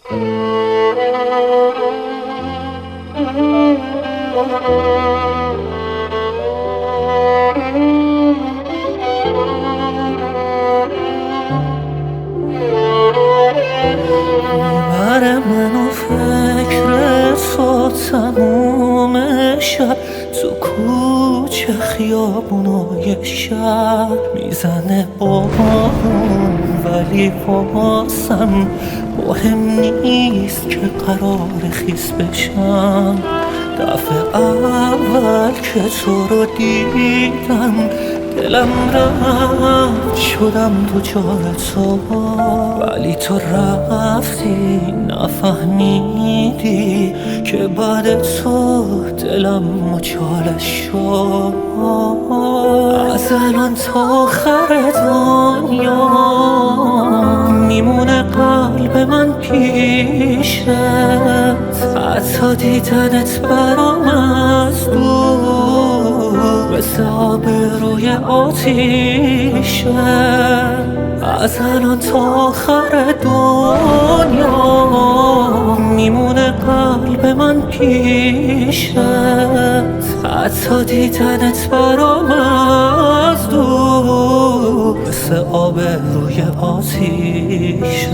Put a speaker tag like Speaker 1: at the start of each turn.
Speaker 1: بر من و فکر تو تموم شب تو کوچه خیابونای شهر میزنه بارون، ولی واسم مهم نیست که قرار خیس بشم. دفعه اول که تو رو دیدم دلم رفت، شدم دوچار تو، ولی تو رفتی نفهمیدی که بعد تو دلم مچالش شد. از الان تا آخر دنیا میمونه قلب من پیشت، حتی دیدنت برام از دور مثل آب روی آتیشه. از الان تا آخر دنیا میمونه قلب من پیشت، حتی دیدنت برام از دور مثل آب روی آتیشه.